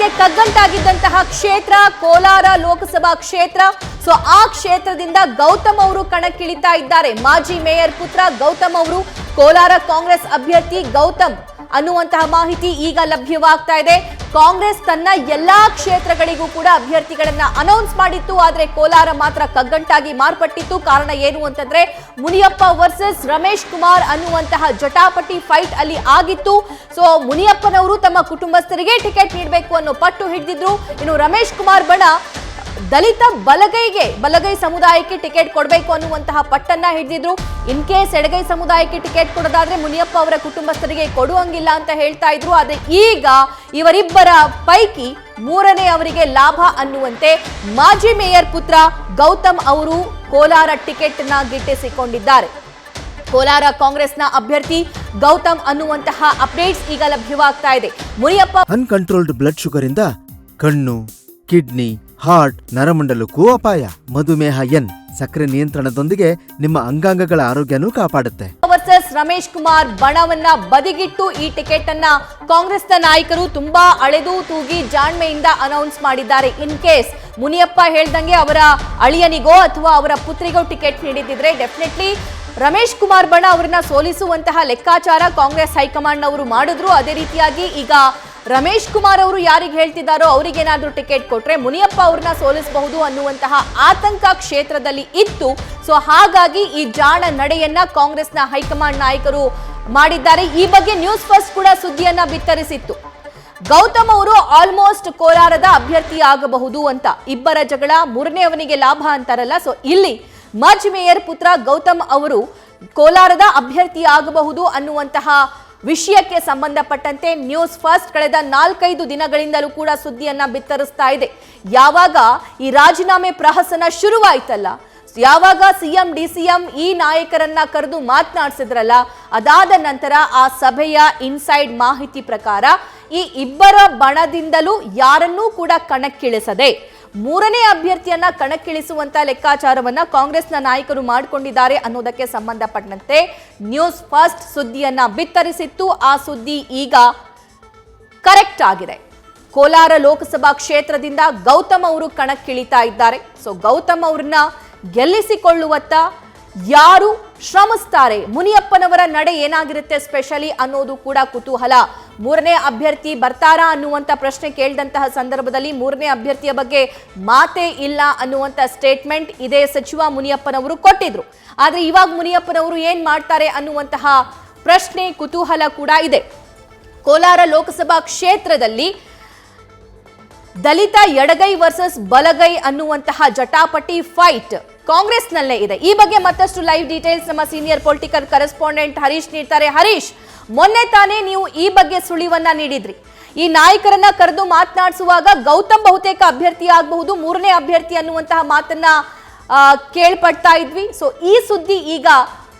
ಸದ್ಯಕ್ಕೆ ಕಗ್ಗಂಟಾಗಿದ್ದಂತಹ ಕ್ಷೇತ್ರ ಕೋಲಾರ ಲೋಕಸಭಾ ಕ್ಷೇತ್ರ. ಸೊ ಆ ಕ್ಷೇತ್ರದಿಂದ ಗೌತಮ್ ಅವರು ಕಣಕ್ಕಿಳಿತಾ ಇದ್ದಾರೆ. ಮಾಜಿ ಮೇಯರ್ ಪುತ್ರ ಗೌತಮ್ ಅವರು ಕೋಲಾರ ಕಾಂಗ್ರೆಸ್ ಅಭ್ಯರ್ಥಿ ಗೌತಮ್ ಅನ್ನುವಂತಹ ಮಾಹಿತಿ ಈಗ ಲಭ್ಯವಾಗ್ತಾ ಇದೆ. ಕಾಂಗ್ರೆಸ್ ತನ್ನ ಎಲ್ಲಾ ಕ್ಷೇತ್ರಗಳಿಗೂ ಕೂಡ ಅಭ್ಯರ್ಥಿಗಳನ್ನ ಅನೌನ್ಸ್ ಮಾಡಿತ್ತು. ಆದ್ರೆ ಕೋಲಾರ ಮಾತ್ರ ಕಗ್ಗಂಟಾಗಿ ಮಾರ್ಪಟ್ಟಿತ್ತು. ಕಾರಣ ಏನು ಅಂತಂದ್ರೆ ಮುನಿಯಪ್ಪ ವರ್ಸಸ್ ರಮೇಶ್ ಕುಮಾರ್ ಅನ್ನುವಂತಹ ಜಟಾಪಟಿ ಫೈಟ್ ಅಲ್ಲಿ ಆಗಿತ್ತು. ಸೊ ಮುನಿಯಪ್ಪನವರು ತಮ್ಮ ಕುಟುಂಬಸ್ಥರಿಗೆ ಟಿಕೆಟ್ ನೀಡಬೇಕು ಅನ್ನೋ ಪಟ್ಟು ಹಿಡಿದಿದ್ರು. ಇನ್ನು ರಮೇಶ್ ಕುಮಾರ್ ಬಣ ದಲಿತ ಬಲಗೈ ಸಮುದಾಯಕ್ಕೆ ಟಿಕೆಟ್ ಕೊಡಬೇಕು ಅನ್ನುವಂತಹ ಪಟ್ಟನ್ನ ಹಿಡಿದಿದ್ರು. ಇನ್ ಕೇಸ್ ಎಡಗೈ ಸಮುದಾಯಕ್ಕೆ ಟಿಕೆಟ್ ಕೊಡೋದಾದ್ರೆ ಮುನಿಯಪ್ಪ ಅವರ ಕುಟುಂಬಸ್ಥರಿಗೆ ಕೊಡುವಂಗಿಲ್ಲ ಅಂತ ಹೇಳ್ತಾ ಇದ್ರು. ಆದ್ರೆ ಈಗ ಇವರಿಬ್ಬರ ಪೈಕಿ ಮೂರನೇ ಅವರಿಗೆ ಲಾಭ ಅನ್ನುವಂತೆ ಮಾಜಿ ಮೇಯರ್ ಪುತ್ರ ಗೌತಮ್ ಅವರು ಕೋಲಾರ ಟಿಕೆಟ್ ನ ಗಿಟ್ಟಿಸಿಕೊಂಡಿದ್ದಾರೆ. ಕೋಲಾರ ಕಾಂಗ್ರೆಸ್ನ ಅಭ್ಯರ್ಥಿ ಗೌತಮ್ ಅನ್ನುವಂತಹ ಅಪ್ಡೇಟ್ಸ್ ಈಗ ಲಭ್ಯವಾಗ್ತಾ ಇದೆ. ಮುನಿಯಪ್ಪ ಅನ್ಕಂಟ್ರೋಲ್ಡ್ ಬ್ಲಡ್ ಶುಗರ್ ಇಂದ ಕಣ್ಣು, ಕಿಡ್ನಿ, ಹಾರ್ಟ್, ನರಮಂಡಲಕ್ಕೂ ಅಪಾಯ. ಮಧುಮೇಹ ಎನ್ ಸಕ್ಕರೆ ನಿಯಂತ್ರಣದೊಂದಿಗೆ ನಿಮ್ಮ ಅಂಗಾಂಗಗಳ ಆರೋಗ್ಯನೂ ಕಾಪಾಡುತ್ತೆ. ವರ್ಸಸ್ ರಮೇಶ್ ಕುಮಾರ್ ಬಣವನ್ನ ಬದಿಗಿಟ್ಟು ಈ ಟಿಕೆಟ್ ಅನ್ನ ಕಾಂಗ್ರೆಸ್ನ ನಾಯಕರು ತುಂಬಾ ಅಳೆದು ತೂಗಿ ಜಾಣ್ಮೆಯಿಂದ ಅನೌನ್ಸ್ ಮಾಡಿದ್ದಾರೆ. ಇನ್ ಕೇಸ್ ಮುನಿಯಪ್ಪ ಹೇಳ್ದಂಗೆ ಅವರ ಅಳಿಯನಿಗೋ ಅಥವಾ ಅವರ ಪುತ್ರಿಗೋ ಟಿಕೆಟ್ ನೀಡಿದ್ರೆ ಡೆಫಿನೆಟ್ಲಿ ರಮೇಶ್ ಕುಮಾರ್ ಬಣ ಅವರನ್ನ ಸೋಲಿಸುವಂತಹ ಲೆಕ್ಕಾಚಾರ ಕಾಂಗ್ರೆಸ್ ಹೈಕಮಾಂಡ್ ಅವರು ಮಾಡಿದ್ರು. ಅದೇ ರೀತಿಯಾಗಿ ಈಗ ರಮೇಶ್ ಕುಮಾರ್ ಅವರು ಯಾರಿಗೆ ಹೇಳ್ತಿದ್ದಾರೋ ಅವರಿಗೇನಾದ್ರೂ ಟಿಕೆಟ್ ಕೊಟ್ರೆ ಮುನಿಯಪ್ಪ ಅವ್ರನ್ನ ಸೋಲಿಸಬಹುದು ಅನ್ನುವಂತಹ ಆತಂಕ ಕ್ಷೇತ್ರದಲ್ಲಿ ಇತ್ತು. ಸೊ ಹಾಗಾಗಿ ಈ ಜಾಣ ನಡೆಯನ್ನ ಕಾಂಗ್ರೆಸ್ನ ಹೈಕಮಾಂಡ್ ನಾಯಕರು ಮಾಡಿದ್ದಾರೆ. ಈ ಬಗ್ಗೆ ನ್ಯೂಸ್ ಫಸ್ಟ್ ಕೂಡ ಸುದ್ದಿಯನ್ನ ಬಿತ್ತರಿಸಿತ್ತು. ಗೌತಮ್ ಅವರು ಆಲ್ಮೋಸ್ಟ್ ಕೋಲಾರದ ಅಭ್ಯರ್ಥಿ ಆಗಬಹುದು ಅಂತ. ಇಬ್ಬರ ಜಗಳ ಮೂರನೇ ಅವನಿಗೆ ಲಾಭ ಅಂತಾರಲ್ಲ. ಸೊ ಇಲ್ಲಿ ಮಾಜಿ ಮೇಯರ್ ಪುತ್ರ ಗೌತಮ್ ಅವರು ಕೋಲಾರದ ಅಭ್ಯರ್ಥಿ ಆಗಬಹುದು ಅನ್ನುವಂತಹ ವಿಷಯಕ್ಕೆ ಸಂಬಂಧಪಟ್ಟಂತೆ ನ್ಯೂಸ್ ಫಸ್ಟ್ ಕಳೆದ 4-5 ದಿನಗಳಿಂದಲೂ ಕೂಡ ಸುದ್ದಿಯನ್ನ ಬಿತ್ತರಿಸ್ತಾ ಇದೆ. ಯಾವಾಗ ಈ ರಾಜೀನಾಮೆ ಪ್ರಹಸನ ಶುರುವಾಯ್ತಲ್ಲ, ಯಾವಾಗ ಸಿಎಂ ಡಿಸಿಎಂ ಈ ನಾಯಕರನ್ನ ಕರೆದು ಮಾತನಾಡಿಸಿದ್ರಲ್ಲ, ಅದಾದ ನಂತರ ಆ ಸಭೆಯ ಇನ್ಸೈಡ್ ಮಾಹಿತಿ ಪ್ರಕಾರ ಈ ಇಬ್ಬರ ಬಣದಿಂದಲೂ ಯಾರನ್ನೂ ಕೂಡ ಕಣಕ್ಕಿಳಿಸದೆ ಮೂರನೇ ಅಭ್ಯರ್ಥಿಯನ್ನ ಕಣಕ್ಕಿಳಿಸುವಂತ ಲೆಕ್ಕಾಚಾರವನ್ನ ಕಾಂಗ್ರೆಸ್ನ ನಾಯಕರು ಮಾಡಿಕೊಂಡಿದ್ದಾರೆ ಅನ್ನೋದಕ್ಕೆ ಸಂಬಂಧಪಟ್ಟಂತೆ ನ್ಯೂಸ್ ಫಸ್ಟ್ ಸುದ್ದಿಯನ್ನ ಬಿತ್ತರಿಸಿತ್ತು. ಆ ಸುದ್ದಿ ಈಗ ಕರೆಕ್ಟ್ ಆಗಿದೆ. ಕೋಲಾರ ಲೋಕಸಭಾ ಕ್ಷೇತ್ರದಿಂದ ಗೌತಮ್ ಅವರು ಕಣಕ್ಕಿಳಿತಾ ಇದ್ದಾರೆ. ಸೊ ಗೌತಮ್ ಅವ್ರನ್ನ ಗೆಲ್ಲಿಸಿಕೊಳ್ಳುವತ್ತ ಯಾರು ಶ್ರಮಿಸ್ತಾರೆ, ಮುನಿಯಪ್ಪನವರ ನಡೆ ಏನಾಗಿರುತ್ತೆ ಸ್ಪೆಷಲಿ ಅನ್ನೋದು ಕೂಡ ಕುತೂಹಲ. ಮೂರನೇ ಅಭ್ಯರ್ಥಿ ಬರ್ತಾರಾ ಅನ್ನುವಂತ ಪ್ರಶ್ನೆ ಕೇಳಿದಂತಹ ಸಂದರ್ಭದಲ್ಲಿ ಮೂರನೇ ಅಭ್ಯರ್ಥಿಯ ಬಗ್ಗೆ ಮಾತೇ ಇಲ್ಲ ಅನ್ನುವಂತ ಸ್ಟೇಟ್ಮೆಂಟ್ ಇದೇ ಸಚಿವ ಮುನಿಯಪ್ಪನವರು ಕೊಟ್ಟಿದ್ರು. ಆದ್ರೆ ಇವಾಗ ಮುನಿಯಪ್ಪನವರು ಏನ್ ಮಾಡ್ತಾರೆ ಅನ್ನುವಂತಹ ಪ್ರಶ್ನೆ ಕುತೂಹಲ ಕೂಡ ಇದೆ. ಕೋಲಾರ ಲೋಕಸಭಾ ಕ್ಷೇತ್ರದಲ್ಲಿ ದಲಿತ ಎಡಗೈ ವರ್ಸಸ್ ಬಲಗೈ ಅನ್ನುವಂತಹ ಜಟಾಪಟಿ ಫೈಟ್ ಕಾಂಗ್ರೆಸ್ನಲ್ಲೇ ಇದೆ. ಈ ಬಗ್ಗೆ ಮತ್ತಷ್ಟು ಲೈವ್ ಡೀಟೇಲ್ಸ್ ನಮ್ಮ ಸೀನಿಯರ್ ಪೊಲಿಟಿಕಲ್ ಕರೆಸ್ಪಾಂಡೆಂಟ್ ಹರೀಶ್ ನೀಡ್ತಾರೆ. ಹರೀಶ್, ಮೊನ್ನೆ ತಾನೇ ನೀವು ಈ ಬಗ್ಗೆ ಸುಳಿವನ್ನ ನೀಡಿದ್ರಿ. ಈ ನಾಯಕರನ್ನ ಕರೆದು ಮಾತನಾಡಿಸುವಾಗ ಗೌತಮ್ ಬಹುತೇಕ ಅಭ್ಯರ್ಥಿ ಆಗಬಹುದು, ಮೂರನೇ ಅಭ್ಯರ್ಥಿ ಅನ್ನುವಂತಹ ಮಾತನ್ನ ಕೇಳ್ಪಡ್ತಾ ಇದ್ವಿ. ಸೊ ಈ ಸುದ್ದಿ ಈಗ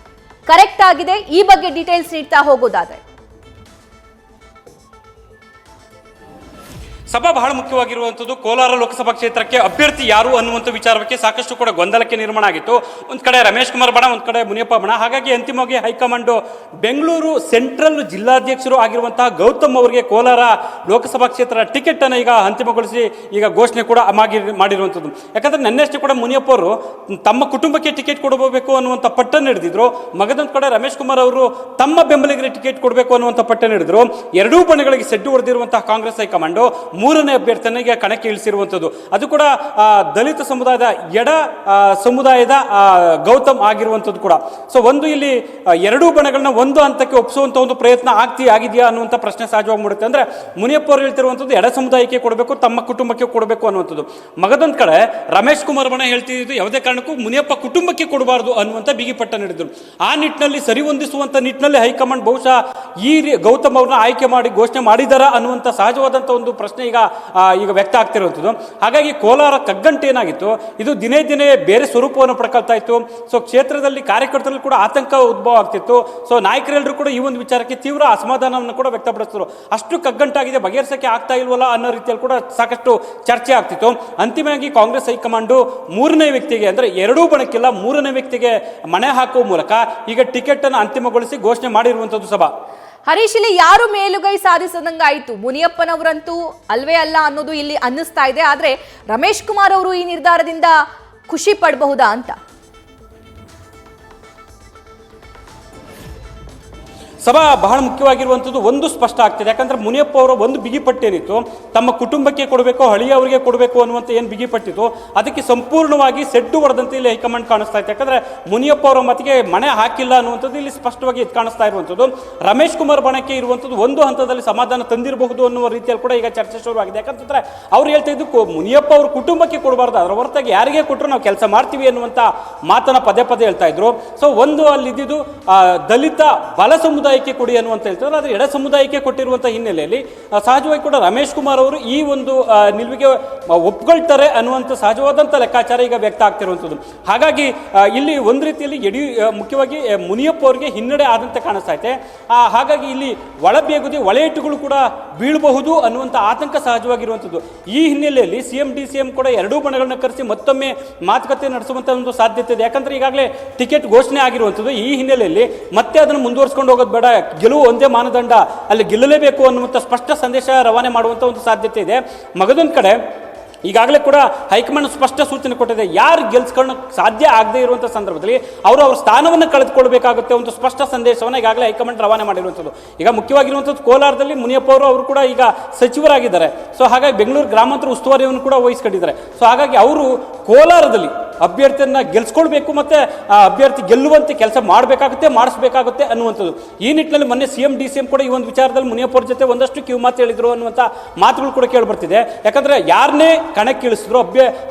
ಕರೆಕ್ಟ್ ಆಗಿದೆ. ಈ ಬಗ್ಗೆ ಡೀಟೇಲ್ಸ್ ನೀಡ್ತಾ ಹೋಗೋದಾದ್ರೆ ಸಭಾ ಬಹಳ ಮುಖ್ಯವಾಗಿರುವಂಥದ್ದು. ಕೋಲಾರ ಲೋಕಸಭಾ ಕ್ಷೇತ್ರಕ್ಕೆ ಅಭ್ಯರ್ಥಿ ಯಾರು ಅನ್ನುವಂಥ ವಿಚಾರಕ್ಕೆ ಸಾಕಷ್ಟು ಕೂಡ ಗೊಂದಲಕ್ಕೆ ನಿರ್ಮಾಣ ಆಗಿತ್ತು. ಒಂದು ಕಡೆ ರಮೇಶ್ ಕುಮಾರ್ ಬಣ, ಒಂದು ಕಡೆ ಮುನಿಯಪ್ಪ ಬಣ. ಹಾಗಾಗಿ ಅಂತಿಮವಾಗಿ ಹೈಕಮಾಂಡ್ ಬೆಂಗಳೂರು ಸೆಂಟ್ರಲ್ ಜಿಲ್ಲಾಧ್ಯಕ್ಷರು ಆಗಿರುವಂತಹ ಗೌತಮ್ ಅವರಿಗೆ ಕೋಲಾರ ಲೋಕಸಭಾ ಕ್ಷೇತ್ರ ಟಿಕೆಟ್ ಅನ್ನು ಈಗ ಅಂತಿಮಗೊಳಿಸಿ ಈಗ ಘೋಷಣೆ ಕೂಡ ಮಾಡಿರುವಂಥದ್ದು. ಯಾಕಂದ್ರೆ ನನ್ನಷ್ಟೇ ಕೂಡ ಮುನಿಯಪ್ಪ ಅವರು ತಮ್ಮ ಕುಟುಂಬಕ್ಕೆ ಟಿಕೆಟ್ ಕೊಡಬೇಕು ಅನ್ನುವಂಥ ಪಟ್ಟನ್ನು ಹಿಡಿದಿದ್ರು. ಮಗದೊಂದು ಕಡೆ ರಮೇಶ್ ಕುಮಾರ್ ಅವರು ತಮ್ಮ ಬೆಂಬಲಿಗರಿಗೆ ಟಿಕೆಟ್ ಕೊಡಬೇಕು ಅನ್ನುವಂಥ ಪಟ್ಟನ್ನು ಹಿಡಿದ್ರು. ಎರಡೂ ಬಣಗಳಿಗೆ ಸೆಡ್ಡು ಹೊಡೆದಿರುವಂತಹ ಕಾಂಗ್ರೆಸ್ ಹೈಕಮಾಂಡ್ ಮೂರನೇ ಅಭ್ಯರ್ಥಿನಿಗೆ ಕಣಕ್ಕೆ ಇಳಿಸಿರುವಂಥದ್ದು. ಅದು ಕೂಡ ದಲಿತ ಸಮುದಾಯದ ಎಡ ಸಮುದಾಯದ ಗೌತಮ್ ಆಗಿರುವಂಥದ್ದು ಕೂಡ. ಸೊ ಒಂದು ಇಲ್ಲಿ ಎರಡೂ ಬಣಗಳನ್ನ ಒಂದು ಹಂತಕ್ಕೆ ಒಪ್ಪಿಸುವಂಥ ಒಂದು ಪ್ರಯತ್ನ ಆಗಿದೆಯಾ ಅನ್ನುವಂಥ ಪ್ರಶ್ನೆ ಸಹಜವಾಗಿ ಮೂಡುತ್ತೆ. ಅಂದ್ರೆ ಮುನಿಯಪ್ಪ ಅವರು ಹೇಳ್ತಿರುವಂಥದ್ದು ಎಡ ಸಮುದಾಯಕ್ಕೆ ಕೊಡಬೇಕು, ತಮ್ಮ ಕುಟುಂಬಕ್ಕೆ ಕೊಡಬೇಕು ಅನ್ನುವಂಥದ್ದು. ಮಗದೊಂದು ಕಡೆ ರಮೇಶ್ ಕುಮಾರ್ ಬಣ ಹೇಳ್ತಿದ್ದು ಯಾವುದೇ ಕಾರಣಕ್ಕೂ ಮುನಿಯಪ್ಪ ಕುಟುಂಬಕ್ಕೆ ಕೊಡಬಾರದು ಅನ್ನುವಂಥ ಬಿಗಿಪಟ್ಟ ನೀಡಿದ್ರು. ಆ ನಿಟ್ಟಿನಲ್ಲಿ ಸರಿಹೊಂದಿಸುವಂಥ ನಿಟ್ಟಿನಲ್ಲಿ ಹೈಕಮಾಂಡ್ ಬಹುಶಃ ಈ ಗೌತಮ್ ಅವ್ರನ್ನ ಆಯ್ಕೆ ಮಾಡಿ ಘೋಷಣೆ ಮಾಡಿದಾರ ಅನ್ನುವಂಥ ಸಹಜವಾದಂಥ ಒಂದು ಪ್ರಶ್ನೆ ಈಗ ವ್ಯಕ್ತ ಆಗ್ತಿರುವಂಥದ್ದು. ಹಾಗಾಗಿ ಕೋಲಾರ ಕಗ್ಗಂಟು ಏನಾಗಿತ್ತು, ಇದು ದಿನೇ ದಿನೇ ಬೇರೆ ಸ್ವರೂಪವನ್ನು ಪಡ್ಕೊಳ್ತಾ ಇತ್ತು. ಸೊ ಕ್ಷೇತ್ರದಲ್ಲಿ ಕಾರ್ಯಕರ್ತರಲ್ಲಿ ಕೂಡ ಆತಂಕ ಉದ್ಭವ ಆಗ್ತಿತ್ತು. ಸೊ ನಾಯಕರೆಲ್ಲರೂ ಕೂಡ ಈ ಒಂದು ವಿಚಾರಕ್ಕೆ ತೀವ್ರ ಅಸಮಾಧಾನವನ್ನು ಕೂಡ ವ್ಯಕ್ತಪಡಿಸಿದ್ರು. ಅಷ್ಟು ಕಗ್ಗಂಟಾಗಿದೆ, ಬಗೆಹರಿಸಕ್ಕೆ ಆಗ್ತಾ ಇಲ್ವಲ್ಲ ಅನ್ನೋ ರೀತಿಯಲ್ಲಿ ಕೂಡ ಸಾಕಷ್ಟು ಚರ್ಚೆ ಆಗ್ತಿತ್ತು. ಅಂತಿಮವಾಗಿ ಕಾಂಗ್ರೆಸ್ ಹೈಕಮಾಂಡು ಮೂರನೇ ವ್ಯಕ್ತಿಗೆ, ಅಂದ್ರೆ ಎರಡೂ ಬಣಕ್ಕಿಲ್ಲ, ಮೂರನೇ ವ್ಯಕ್ತಿಗೆ ಮಣೆ ಹಾಕುವ ಮೂಲಕ ಈಗ ಟಿಕೆಟ್ ಅನ್ನು ಅಂತಿಮಗೊಳಿಸಿ ಘೋಷಣೆ ಮಾಡಿರುವಂಥದ್ದು. ಸಭಾ ಹರೀಶ್, ಇಲ್ಲಿ ಯಾರು ಮೇಲುಗೈ ಸಾಧಿಸದಂಗಾಯ್ತು? ಮುನಿಯಪ್ಪನವರಂತೂ ಅಲ್ವೇ ಅಲ್ಲ ಅನ್ನೋದು ಇಲ್ಲಿ ಅನ್ನಿಸ್ತಾ ಇದೆ. ಆದ್ರೆ ರಮೇಶ್ ಕುಮಾರ್ ಅವರು ಈ ನಿರ್ಧಾರದಿಂದ ಖುಷಿ ಪಡಬಹುದಾ ಅಂತ? ಸಭಾ ಬಹಳ ಮುಖ್ಯವಾಗಿರುವಂಥದ್ದು ಒಂದು ಸ್ಪಷ್ಟ ಆಗ್ತಿದೆ. ಯಾಕಂದ್ರೆ ಮುನಿಯಪ್ಪ ಅವರ ಒಂದು ಬಿಗಿಪಟ್ಟೇನಿತ್ತು, ತಮ್ಮ ಕುಟುಂಬಕ್ಕೆ ಕೊಡಬೇಕು, ಹಳಿಯವರಿಗೆ ಕೊಡಬೇಕು ಅನ್ನುವಂಥ ಏನು ಬಿಗಿಪಟ್ಟಿತ್ತು, ಅದಕ್ಕೆ ಸಂಪೂರ್ಣವಾಗಿ ಸೆಡ್ಡು ಹೊಡೆದಂತೆ ಇಲ್ಲಿ ಹೈಕಮಾಂಡ್ ಕಾಣಿಸ್ತಾ ಇತ್ತು. ಯಾಕಂದ್ರೆ ಮುನಿಯಪ್ಪ ಅವರ ಮತಿಗೆ ಮಣೆ ಹಾಕಿಲ್ಲ ಅನ್ನುವಂಥದ್ದು ಇಲ್ಲಿ ಸ್ಪಷ್ಟವಾಗಿ ಇದು ಕಾಣಿಸ್ತಾ ಇರುವಂಥದ್ದು. ರಮೇಶ್ ಕುಮಾರ್ ಬಣಕ್ಕೆ ಇರುವಂಥದ್ದು ಒಂದು ಹಂತದಲ್ಲಿ ಸಮಾಧಾನ ತಂದಿರಬಹುದು ಅನ್ನುವ ರೀತಿಯಲ್ಲಿ ಕೂಡ ಈಗ ಚರ್ಚೆ ಶುರುವಾಗಿದೆ. ಯಾಕಂತಂದ್ರೆ ಅವ್ರು ಹೇಳ್ತಾ ಇದ್ದು ಮುನಿಯಪ್ಪ ಅವ್ರ ಕುಟುಂಬಕ್ಕೆ ಕೊಡಬಾರ್ದು, ಅದರ ಹೊರತಾಗಿ ಯಾರಿಗೆ ಕೊಟ್ಟರು ನಾವು ಕೆಲಸ ಮಾಡ್ತೀವಿ ಅನ್ನುವಂಥ ಮಾತನ್ನ ಪದೇ ಪದೇ ಹೇಳ್ತಾ ಇದ್ರು. ಸೊ ಒಂದು ಅಲ್ಲಿ ಇದ್ದಿದ್ದು ದಲಿತ ಬಲ ಸಮುದಾಯ ಕೊಡಿ ಅನ್ನುವಂತ ಹೇಳ್ತಾರೆ. ಆದರೆ ಎಡ ಸಮುದಾಯಕ್ಕೆ ಕೊಟ್ಟಿರುವಂತಹ ಹಿನ್ನೆಲೆಯಲ್ಲಿ ಸಹಜವಾಗಿ ಕೂಡ ರಮೇಶ್ ಕುಮಾರ್ ಅವರು ಈ ಒಂದು ನಿಲುವಿಗೆ ಒಪ್ಕೊಳ್ತಾರೆ ಅನ್ನುವಂಥ ಸಹಜವಾದಂಥ ಲೆಕ್ಕಾಚಾರ ಈಗ ವ್ಯಕ್ತ ಆಗ್ತಿರುವಂಥದ್ದು. ಹಾಗಾಗಿ ಇಲ್ಲಿ ಒಂದು ರೀತಿಯಲ್ಲಿ ಮುಖ್ಯವಾಗಿ ಮುನಿಯಪ್ಪ ಅವರಿಗೆ ಹಿನ್ನಡೆ ಆದಂತೆ ಕಾಣಿಸ್ತಾ ಇದೆ. ಹಾಗಾಗಿ ಇಲ್ಲಿ ಒಳಬೇಗುದಿ ಒಳೆಯಿಟ್ಟುಗಳು ಕೂಡ ಬೀಳಬಹುದು ಅನ್ನುವಂಥ ಆತಂಕ ಸಹಜವಾಗಿರುವಂಥದ್ದು. ಈ ಹಿನ್ನೆಲೆಯಲ್ಲಿ CM DCM ಕೂಡ ಎರಡೂ ಬಣಗಳನ್ನ ಕರೆಸಿ ಮತ್ತೊಮ್ಮೆ ಮಾತುಕತೆ ನಡೆಸುವಂಥ ಒಂದು ಸಾಧ್ಯತೆ ಇದೆ. ಯಾಕಂದ್ರೆ ಈಗಾಗಲೇ ಟಿಕೆಟ್ ಘೋಷಣೆ ಆಗಿರುವಂಥದ್ದು. ಈ ಹಿನ್ನೆಲೆಯಲ್ಲಿ ಮತ್ತೆ ಅದನ್ನು ಮುಂದುವರಿಸಿಕೊಂಡು ಹೋಗೋದು ಬೇಡ, ಗೆಲುವು ಒಂದೇ ಮಾನದಂಡ, ಅಲ್ಲಿ ಗೆಲ್ಲಲೇಬೇಕು ಅನ್ನುವಂಥ ಸ್ಪಷ್ಟ ಸಂದೇಶ ರವಾನೆ ಮಾಡುವಂಥ ಒಂದು ಸಾಧ್ಯತೆ ಇದೆ. ಮಗದೊಂದು ಕಡೆ ಈಗಾಗಲೇ ಕೂಡ ಹೈಕಮಾಂಡ್ ಸ್ಪಷ್ಟ ಸೂಚನೆ ಕೊಟ್ಟಿದೆ, ಯಾರು ಗೆಲ್ಸ್ಕೊಳ್ಳೋಕೆ ಸಾಧ್ಯ ಆಗದೇ ಇರುವಂಥ ಸಂದರ್ಭದಲ್ಲಿ ಅವರು ಅವ್ರ ಸ್ಥಾನವನ್ನು ಕಳೆದುಕೊಳ್ಬೇಕಾಗುತ್ತೆ ಒಂದು ಸ್ಪಷ್ಟ ಸಂದೇಶವನ್ನು ಈಗಾಗಲೇ ಹೈಕಮಾಂಡ್ ರವಾನೆ ಮಾಡಿರುವಂಥದ್ದು. ಈಗ ಮುಖ್ಯವಾಗಿರುವಂಥದ್ದು ಕೋಲಾರದಲ್ಲಿ ಮುನಿಯಪ್ಪ ಅವರು ಕೂಡ ಈಗ ಸಚಿವರಾಗಿದ್ದಾರೆ. ಸೊ ಹಾಗಾಗಿ ಬೆಂಗಳೂರು ಗ್ರಾಮಾಂತರ ಉಸ್ತುವಾರಿಯನ್ನು ಕೂಡ ವಹಿಸ್ಕೊಂಡಿದ್ದಾರೆ. ಸೊ ಹಾಗಾಗಿ ಅವರು ಕೋಲಾರದಲ್ಲಿ ಅಭ್ಯರ್ಥಿಯನ್ನ ಗೆಲ್ಸ್ಕೊಳ್ಬೇಕು, ಮತ್ತೆ ಆ ಅಭ್ಯರ್ಥಿ ಗೆಲ್ಲುವಂತೆ ಕೆಲಸ ಮಾಡಬೇಕಾಗುತ್ತೆ, ಮಾಡಿಸಬೇಕಾಗುತ್ತೆ ಅನ್ನುವಂಥದ್ದು. ಈ ನಿಟ್ಟಿನಲ್ಲಿ ಮೊನ್ನೆ CM DCM ಕೂಡ ಈ ಒಂದು ವಿಚಾರದಲ್ಲಿ ಮುನಿಯಪ್ಪ ಅವ್ರ ಜೊತೆ ಒಂದಷ್ಟು ಕಿವಿ ಮಾತು ಹೇಳಿದ್ರು ಅನ್ನುವಂಥ ಮಾತುಗಳು ಕೂಡ ಕೇಳಿ ಬರ್ತಿದೆ. ಯಾಕಂದ್ರೆ ಯಾರನ್ನೇ ಕಣಕ್ಕಿಳಿಸಿದ್ರು,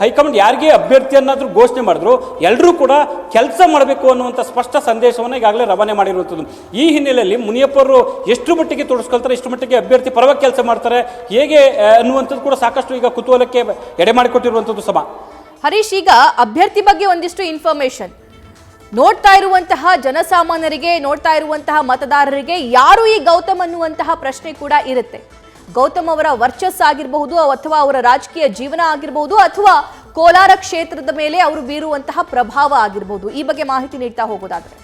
ಹೈಕಮಾಂಡ್ ಯಾರಿಗೆ ಅಭ್ಯರ್ಥಿಯನ್ನಾದ್ರೂ ಘೋಷಣೆ ಮಾಡಿದ್ರು, ಎಲ್ಲರೂ ಕೂಡ ಕೆಲಸ ಮಾಡಬೇಕು ಅನ್ನುವಂಥ ಸ್ಪಷ್ಟ ಸಂದೇಶವನ್ನು ಈಗಾಗಲೇ ರವಾನೆ ಮಾಡಿರುವಂಥದ್ದು. ಈ ಹಿನ್ನೆಲೆಯಲ್ಲಿ ಮುನಿಯಪ್ಪ ಅವರು ಎಷ್ಟು ಮಟ್ಟಿಗೆ ತೊಡಸ್ಕೊಳ್ತಾರೆ, ಎಷ್ಟು ಮಟ್ಟಿಗೆ ಅಭ್ಯರ್ಥಿ ಪರವಾಗಿ ಕೆಲಸ ಮಾಡ್ತಾರೆ, ಹೇಗೆ ಅನ್ನುವಂಥದ್ದು ಕೂಡ ಸಾಕಷ್ಟು ಈಗ ಕುತೂಹಲಕ್ಕೆ ಎಡೆ ಮಾಡಿಕೊಟ್ಟಿರುವಂಥದ್ದು. ಸಭಾ ಹರೀಶ್, ಈಗ ಅಭ್ಯರ್ಥಿ ಬಗ್ಗೆ ಒಂದಿಷ್ಟು ಇನ್ಫಾರ್ಮೇಶನ್ ನೋಡ್ತಾ ಇರುವಂತಹ ಜನಸಾಮಾನ್ಯರಿಗೆ, ನೋಡ್ತಾ ಇರುವಂತಹ ಮತದಾರರಿಗೆ ಯಾರು ಈ ಗೌತಮ್ ಅನ್ನುವಂತಹ ಪ್ರಶ್ನೆ ಕೂಡ ಇರುತ್ತೆ. ಗೌತಮ್ ಅವರ ವರ್ಚಸ್ಸಾಗಿರಬಹುದು, ಅಥವಾ ಅವರ ರಾಜಕೀಯ ಜೀವನ ಆಗಿರಬಹುದು, ಅಥವಾ ಕೋಲಾರ ಕ್ಷೇತ್ರದ ಮೇಲೆ ಅವರು ಬೀರುವಂತಹ ಪ್ರಭಾವ ಆಗಿರಬಹುದು. ಈ ಬಗ್ಗೆ ಮಾಹಿತಿ ನೀಡ್ತಾ ಹೋಗೋದಾದ್ರೆ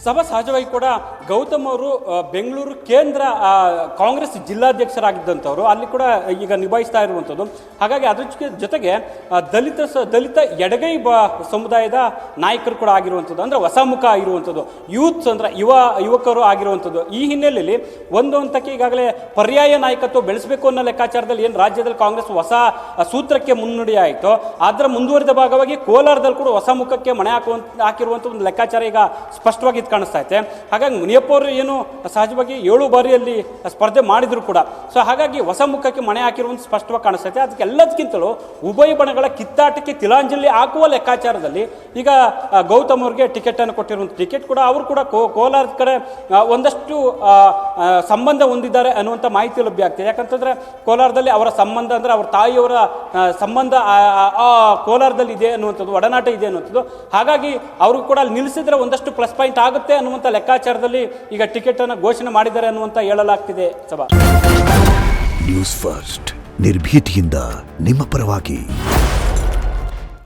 ಸಭಾ ಸಹಜವಾಗಿ ಕೂಡ ಗೌತಮ್ ಅವರು ಬೆಂಗಳೂರು ಕೇಂದ್ರ ಕಾಂಗ್ರೆಸ್ ಜಿಲ್ಲಾಧ್ಯಕ್ಷರಾಗಿದ್ದಂಥವ್ರು, ಅಲ್ಲಿ ಕೂಡ ಈಗ ನಿಭಾಯಿಸ್ತಾ ಇರುವಂಥದ್ದು. ಹಾಗಾಗಿ ಅದ್ರ ಜೊತೆಗೆ ದಲಿತ ಎಡಗೈ ಸಮುದಾಯದ ನಾಯಕರು ಕೂಡ ಆಗಿರುವಂಥದ್ದು, ಅಂದರೆ ಹೊಸ ಮುಖ ಆಗಿರುವಂಥದ್ದು, ಯೂತ್ಸ್ ಅಂದರೆ ಯುವಕರು ಆಗಿರುವಂಥದ್ದು. ಈ ಹಿನ್ನೆಲೆಯಲ್ಲಿ ಒಂದು ಹಂತಕ್ಕೆ ಈಗಾಗಲೇ ಪರ್ಯಾಯ ನಾಯಕತ್ವ ಬೆಳೆಸಬೇಕು ಅನ್ನೋ ಲೆಕ್ಕಾಚಾರದಲ್ಲಿ ಏನು ರಾಜ್ಯದಲ್ಲಿ ಕಾಂಗ್ರೆಸ್ ಹೊಸ ಸೂತ್ರಕ್ಕೆ ಮುನ್ನುಡಿ ಆಯಿತು, ಅದರ ಮುಂದುವರಿದ ಭಾಗವಾಗಿ ಕೋಲಾರದಲ್ಲಿ ಕೂಡ ಹೊಸ ಮುಖಕ್ಕೆ ಮಣೆ ಹಾಕಿರುವಂಥ ಒಂದು ಲೆಕ್ಕಾಚಾರ ಈಗ ಸ್ಪಷ್ಟವಾಗಿ ಕಾಣಿಸ್ತಾ ಇದೆ. ಹಾಗಾಗಿ ಮುನಿಯಪ್ಪ ಅವರು ಏನು ಸಹಜವಾಗಿ 7 ಬಾರಿಯಲ್ಲಿ ಸ್ಪರ್ಧೆ ಮಾಡಿದ್ರು ಕೂಡ, ಸೊ ಹಾಗಾಗಿ ಹೊಸ ಮುಖಕ್ಕೆ ಮಣೆ ಹಾಕಿರುವಂಥ ಸ್ಪಷ್ಟವಾಗಿ ಕಾಣಿಸ್ತಾ ಇದೆ. ಅದಕ್ಕೆಲ್ಲದಕ್ಕಿಂತಲೂ ಉಭಯ ಬಣಗಳ ಕಿತ್ತಾಟಕ್ಕೆ ತಿಲಾಂಜಲಿ ಹಾಕುವ ಲೆಕ್ಕಾಚಾರದಲ್ಲಿ ಈಗ ಗೌತಮ್ ಅವರಿಗೆ ಟಿಕೆಟ್ ಅನ್ನು ಕೊಟ್ಟಿರುವಂಥ ಟಿಕೆಟ್ ಕೂಡ ಅವರು ಕೂಡ ಕೋಲಾರದ ಕಡೆ ಒಂದಷ್ಟು ಸಂಬಂಧ ಹೊಂದಿದ್ದಾರೆ ಅನ್ನುವಂಥ ಮಾಹಿತಿ ಲಭ್ಯ ಆಗ್ತಿದೆ. ಯಾಕಂತಂದ್ರೆ ಕೋಲಾರದಲ್ಲಿ ಅವರ ಸಂಬಂಧ ಅಂದರೆ ಅವರ ತಾಯಿಯವರ ಸಂಬಂಧ ಕೋಲಾರದಲ್ಲಿ ಇದೆ ಅನ್ನುವಂಥದ್ದು, ಒಡನಾಟ ಇದೆ ಅನ್ನುವಂಥದ್ದು. ಹಾಗಾಗಿ ಅವರು ಕೂಡ ಅಲ್ಲಿ ನಿಲ್ಲಿಸಿದ್ರೆ ಒಂದಷ್ಟು ಪ್ಲಸ್ ಪಾಯಿಂಟ್ ಆಗುತ್ತೆ ಅನ್ನುವಂಥ ಲೆಕ್ಕಾಚಾರದಲ್ಲಿ ಈಗ ಟಿಕೆಟ್ ಅನ್ನು ಘೋಷಣೆ ಮಾಡಿದ್ದಾರೆ ಅನ್ನುವಂಥ ಹೇಳಲಾಗ್ತಿದೆ. ಸಭಾ ನ್ಯೂಸ್ ಫಸ್ಟ್ ನಿರ್ಭೀತಿಯಿಂದ ನಿಮ್ಮ ಪರವಾಗಿ.